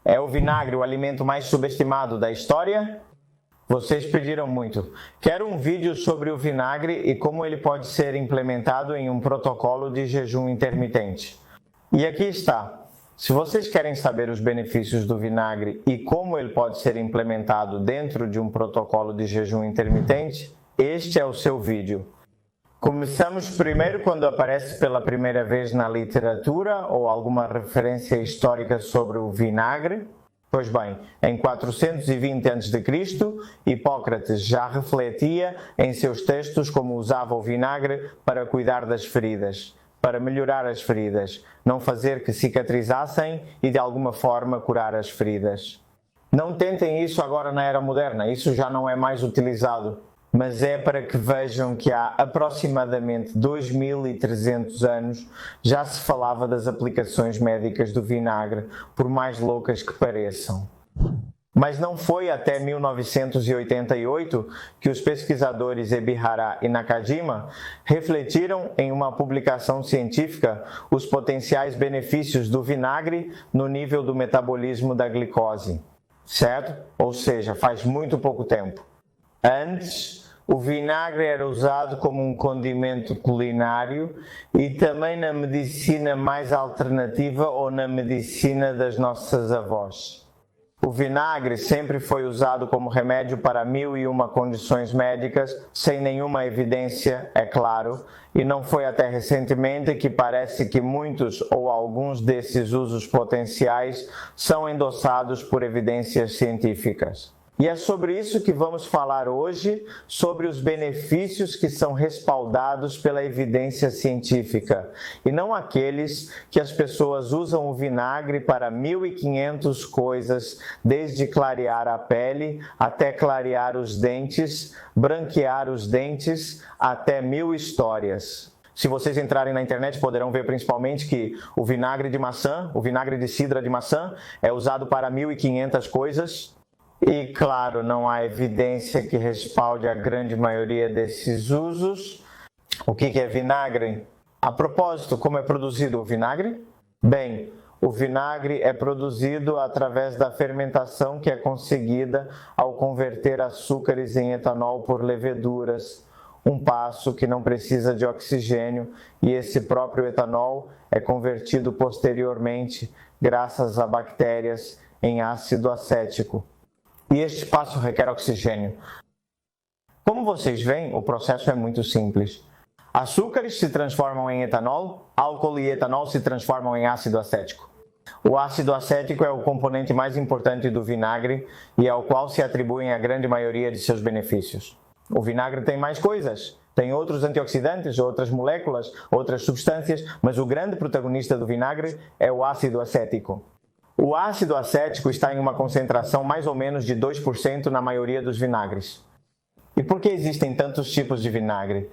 É o vinagre o alimento mais subestimado da história? Vocês pediram muito. Quero um vídeo sobre o vinagre e como ele pode ser implementado em um protocolo de jejum intermitente. E aqui está. Se vocês querem saber os benefícios do vinagre e como ele pode ser implementado dentro de um protocolo de jejum intermitente, este é o seu vídeo. Começamos primeiro quando aparece pela primeira vez na literatura ou alguma referência histórica sobre o vinagre. Pois bem, em 420 a.C., Hipócrates já refletia em seus textos como usava o vinagre para cuidar das feridas, para melhorar as feridas, não fazer que cicatrizassem e de alguma forma curar as feridas. Não tentem isso agora na era moderna, isso já não é mais utilizado, mas é para que vejam que há aproximadamente 2300 anos já se falava das aplicações médicas do vinagre, por mais loucas que pareçam. Mas não foi até 1988 que os pesquisadores Ebihara e Nakajima refletiram em uma publicação científica os potenciais benefícios do vinagre no nível do metabolismo da glicose, certo? Ou seja, faz muito pouco tempo. Antes, o vinagre era usado como um condimento culinário e também na medicina mais alternativa ou na medicina das nossas avós. O vinagre sempre foi usado como remédio para 1001 condições médicas, sem nenhuma evidência, é claro, e não foi até recentemente que parece que muitos ou alguns desses usos potenciais são endossados por evidências científicas. E é sobre isso que vamos falar hoje, sobre os benefícios que são respaldados pela evidência científica, e não aqueles que as pessoas usam o vinagre para 1500 coisas, desde clarear a pele até clarear os dentes, branquear os dentes, até 1000 histórias. Se vocês entrarem na internet, poderão ver principalmente que o vinagre de maçã, o vinagre de cidra de maçã, é usado para 1500 coisas. E, claro, não há evidência que respalde a grande maioria desses usos. O que é vinagre? A propósito, como é produzido o vinagre? Bem, o vinagre é produzido através da fermentação que é conseguida ao converter açúcares em etanol por leveduras, um passo que não precisa de oxigênio, e esse próprio etanol é convertido posteriormente, graças a bactérias, em ácido acético. E este passo requer oxigênio. Como vocês veem, o processo é muito simples. Açúcares se transformam em etanol, álcool e etanol se transformam em ácido acético. O ácido acético é o componente mais importante do vinagre e ao qual se atribuem a grande maioria de seus benefícios. O vinagre tem mais coisas, tem outros antioxidantes, outras moléculas, outras substâncias, mas o grande protagonista do vinagre é o ácido acético. O ácido acético está em uma concentração mais ou menos de 2% na maioria dos vinagres. E por que existem tantos tipos de vinagre?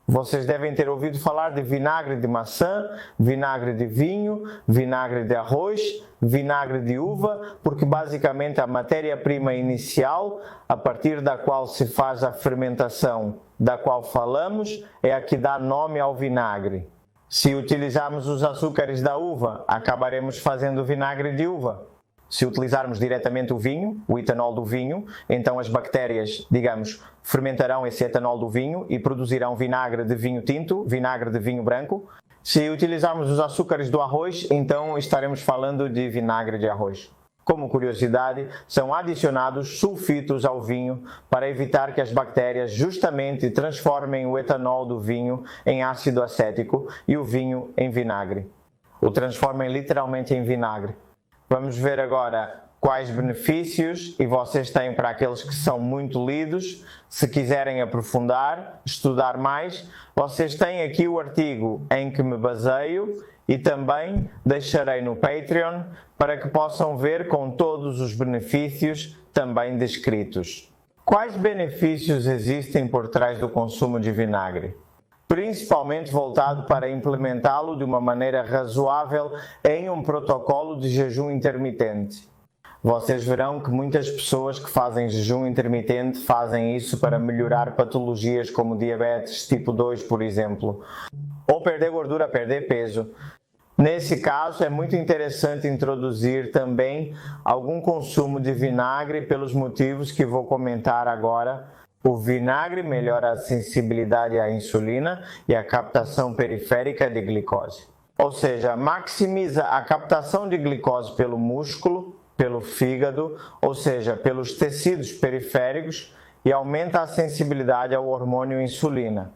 Vocês devem ter ouvido falar de vinagre de maçã, vinagre de vinho, vinagre de arroz, vinagre de uva, porque basicamente a matéria-prima inicial, a partir da qual se faz a fermentação da qual falamos, é a que dá nome ao vinagre. Se utilizarmos os açúcares da uva, acabaremos fazendo vinagre de uva. Se utilizarmos diretamente o vinho, o etanol do vinho, então as bactérias, digamos, fermentarão esse etanol do vinho e produzirão vinagre de vinho tinto, vinagre de vinho branco. Se utilizarmos os açúcares do arroz, então estaremos falando de vinagre de arroz. Como curiosidade, são adicionados sulfitos ao vinho para evitar que as bactérias justamente transformem o etanol do vinho em ácido acético e o vinho em vinagre. O transformem literalmente em vinagre. Vamos ver agora quais benefícios, e vocês têm para aqueles que são muito lidos. Se quiserem aprofundar, estudar mais, vocês têm aqui o artigo em que me baseio e também deixarei no Patreon para que possam ver com todos os benefícios também descritos. Quais benefícios existem por trás do consumo de vinagre? Principalmente voltado para implementá-lo de uma maneira razoável em um protocolo de jejum intermitente. Vocês verão que muitas pessoas que fazem jejum intermitente fazem isso para melhorar patologias como diabetes tipo 2, por exemplo, ou perder gordura, perder peso. Nesse caso, é muito interessante introduzir também algum consumo de vinagre pelos motivos que vou comentar agora. O vinagre melhora a sensibilidade à insulina e a captação periférica de glicose. Ou seja, maximiza a captação de glicose pelo músculo, pelo fígado, ou seja, pelos tecidos periféricos e aumenta a sensibilidade ao hormônio insulina.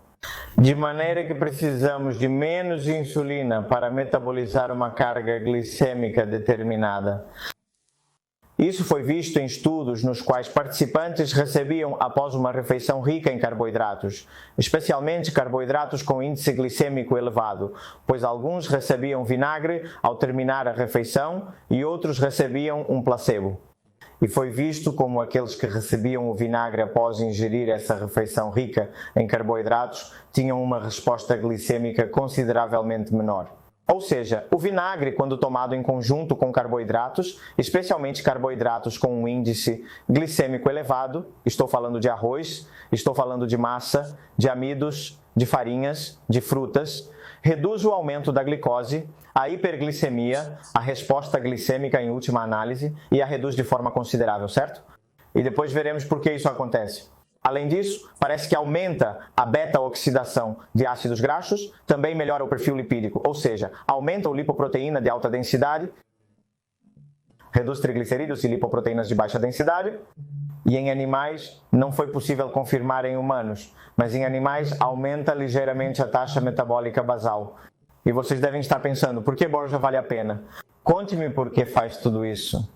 De maneira que precisamos de menos insulina para metabolizar uma carga glicêmica determinada. Isso foi visto em estudos nos quais participantes recebiam após uma refeição rica em carboidratos, especialmente carboidratos com índice glicêmico elevado, pois alguns recebiam vinagre ao terminar a refeição e outros recebiam um placebo. E foi visto como aqueles que recebiam o vinagre após ingerir essa refeição rica em carboidratos tinham uma resposta glicêmica consideravelmente menor. Ou seja, o vinagre, quando tomado em conjunto com carboidratos, especialmente carboidratos com um índice glicêmico elevado, estou falando de arroz, estou falando de massa, de amidos, de farinhas, de frutas, reduz o aumento da glicose, a hiperglicemia, a resposta glicêmica em última análise e a reduz de forma considerável, certo? E depois veremos por que isso acontece. Além disso, parece que aumenta a beta-oxidação de ácidos graxos, também melhora o perfil lipídico, ou seja, aumenta a lipoproteína de alta densidade, reduz triglicerídeos e lipoproteínas de baixa densidade, e em animais não foi possível confirmar em humanos, mas em animais aumenta ligeiramente a taxa metabólica basal. E vocês devem estar pensando, por que Borja vale a pena? Conte-me por que faz tudo isso.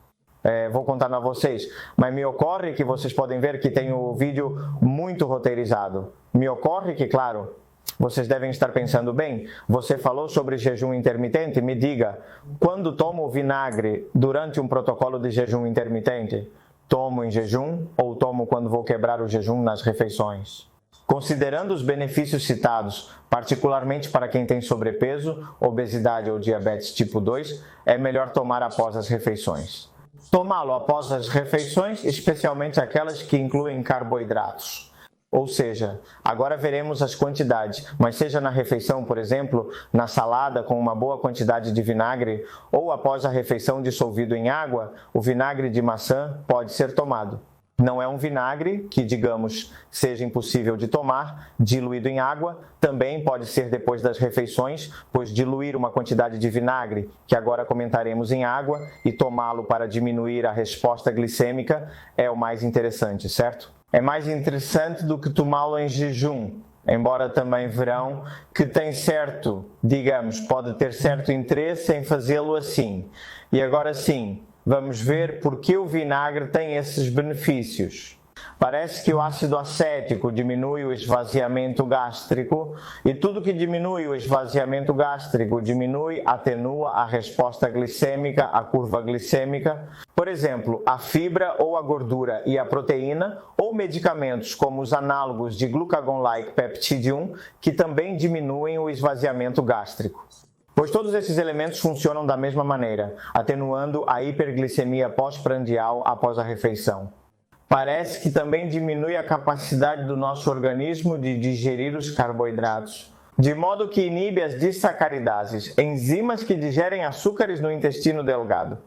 Vou contar a vocês, mas me ocorre que vocês podem ver que tem o vídeo muito roteirizado. Me ocorre que, claro, vocês devem estar pensando, bem, você falou sobre jejum intermitente, me diga, quando tomo vinagre durante um protocolo de jejum intermitente? Tomo em jejum ou tomo quando vou quebrar o jejum nas refeições? Considerando os benefícios citados, particularmente para quem tem sobrepeso, obesidade ou diabetes tipo 2, é melhor tomar após as refeições. Tomá-lo após as refeições, especialmente aquelas que incluem carboidratos. Ou seja, agora veremos as quantidades, mas seja na refeição, por exemplo, na salada com uma boa quantidade de vinagre, ou após a refeição dissolvido em água, o vinagre de maçã pode ser tomado. Não é um vinagre que, digamos, seja impossível de tomar, diluído em água, também pode ser depois das refeições, pois diluir uma quantidade de vinagre, que agora comentaremos em água, e tomá-lo para diminuir a resposta glicêmica é o mais interessante, certo? É mais interessante do que tomá-lo em jejum, embora também verão que tem certo, digamos, pode ter certo interesse em fazê-lo assim. E agora sim, vamos ver por que o vinagre tem esses benefícios. Parece que o ácido acético diminui o esvaziamento gástrico e tudo que diminui o esvaziamento gástrico atenua a resposta glicêmica, a curva glicêmica. Por exemplo, a fibra ou a gordura e a proteína ou medicamentos como os análogos de glucagon-like peptide 1 que também diminuem o esvaziamento gástrico. Pois todos esses elementos funcionam da mesma maneira, atenuando a hiperglicemia pós-prandial após a refeição. Parece que também diminui a capacidade do nosso organismo de digerir os carboidratos, de modo que inibe as disacaridases, enzimas que digerem açúcares no intestino delgado.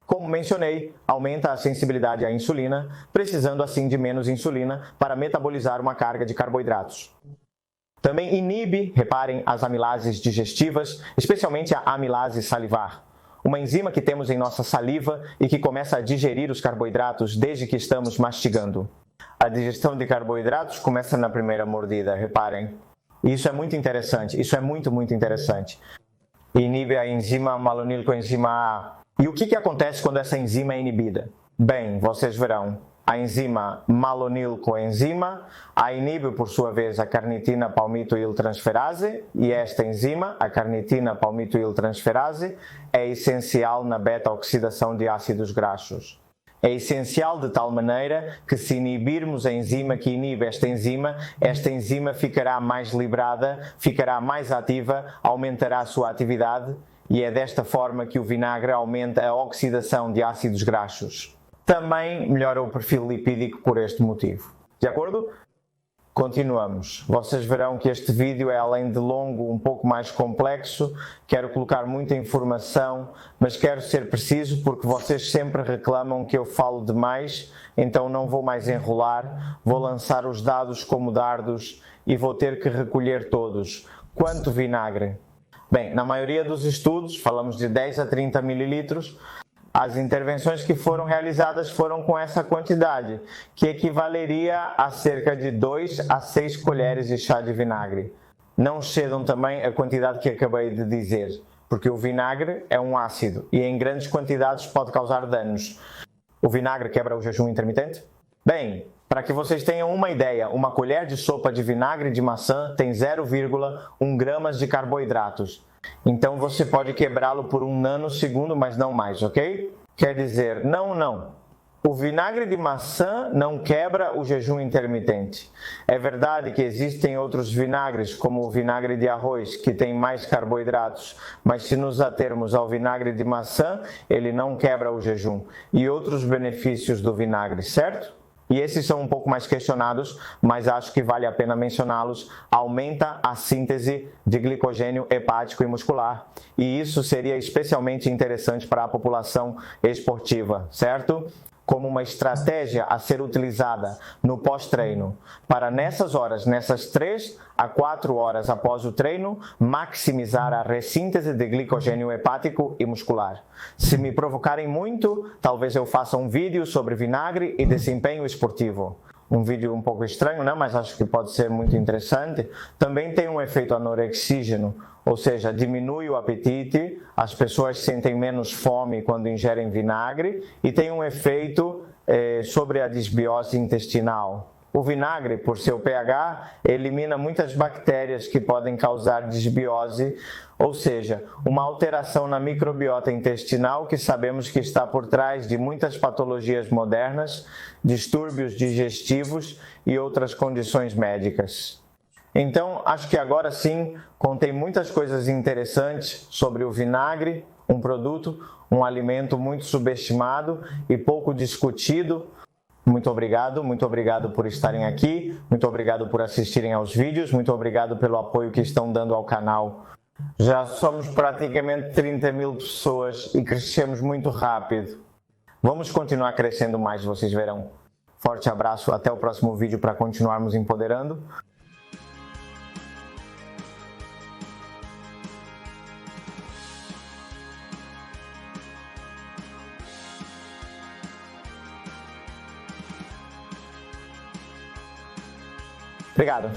Como mencionei, aumenta a sensibilidade à insulina, precisando assim de menos insulina para metabolizar uma carga de carboidratos. Também inibe, reparem, as amilases digestivas, especialmente a amilase salivar, uma enzima que temos em nossa saliva e que começa a digerir os carboidratos desde que estamos mastigando. A digestão de carboidratos começa na primeira mordida, reparem. Isso é muito interessante, isso é muito interessante. Inibe a enzima malonilcoenzima A. E o que acontece quando essa enzima é inibida? Bem, vocês verão. A enzima malonilcoenzima a inibe, por sua vez, a carnitina palmitoiltransferase e esta enzima, a carnitina palmitoiltransferase, é essencial na beta-oxidação de ácidos graxos. É essencial de tal maneira que se inibirmos a enzima que inibe esta enzima ficará mais liberada, ficará mais ativa, aumentará a sua atividade e é desta forma que o vinagre aumenta a oxidação de ácidos graxos. Também melhora o perfil lipídico por este motivo. De acordo? Continuamos. Vocês verão que este vídeo é, além de longo, um pouco mais complexo. Quero colocar muita informação, mas quero ser preciso porque vocês sempre reclamam que eu falo demais, então não vou mais enrolar. Vou lançar os dados como dardos e vou ter que recolher todos. Quanto vinagre? Bem, na maioria dos estudos, falamos de 10 a 30 mililitros. As intervenções que foram realizadas foram com essa quantidade, que equivaleria a cerca de 2 a 6 colheres de chá de vinagre. Não excedam também a quantidade que acabei de dizer, porque o vinagre é um ácido e em grandes quantidades pode causar danos. O vinagre quebra o jejum intermitente? Bem, para que vocês tenham uma ideia, uma colher de sopa de vinagre de maçã tem 0,1 gramas de carboidratos. Então você pode quebrá-lo por 1 nanosegundo, mas não mais, ok? Quer dizer, não. O vinagre de maçã não quebra o jejum intermitente. É verdade que existem outros vinagres, como o vinagre de arroz, que tem mais carboidratos, mas se nos atermos ao vinagre de maçã, ele não quebra o jejum. E outros benefícios do vinagre, certo? E esses são um pouco mais questionados, mas acho que vale a pena mencioná-los. Aumenta a síntese de glicogênio hepático e muscular. E isso seria especialmente interessante para a população esportiva, certo? Como uma estratégia a ser utilizada no pós-treino, para nessas horas, nessas 3 a 4 horas após o treino, maximizar a ressíntese de glicogênio hepático e muscular. Se me provocarem muito, talvez eu faça um vídeo sobre vinagre e desempenho esportivo. Um vídeo um pouco estranho, né? Mas acho que pode ser muito interessante. Também tem um efeito anorexígeno, ou seja, diminui o apetite, as pessoas sentem menos fome quando ingerem vinagre e tem um efeito sobre a desbiose intestinal. O vinagre, por seu pH, elimina muitas bactérias que podem causar desbiose, ou seja, uma alteração na microbiota intestinal que sabemos que está por trás de muitas patologias modernas, distúrbios digestivos e outras condições médicas. Então, acho que agora sim, contei muitas coisas interessantes sobre o vinagre, um produto, um alimento muito subestimado e pouco discutido. Muito obrigado por estarem aqui, muito obrigado por assistirem aos vídeos, muito obrigado pelo apoio que estão dando ao canal. Já somos praticamente 30 mil pessoas e crescemos muito rápido. Vamos continuar crescendo mais, vocês verão. Forte abraço, até o próximo vídeo para continuarmos empoderando. Obrigado.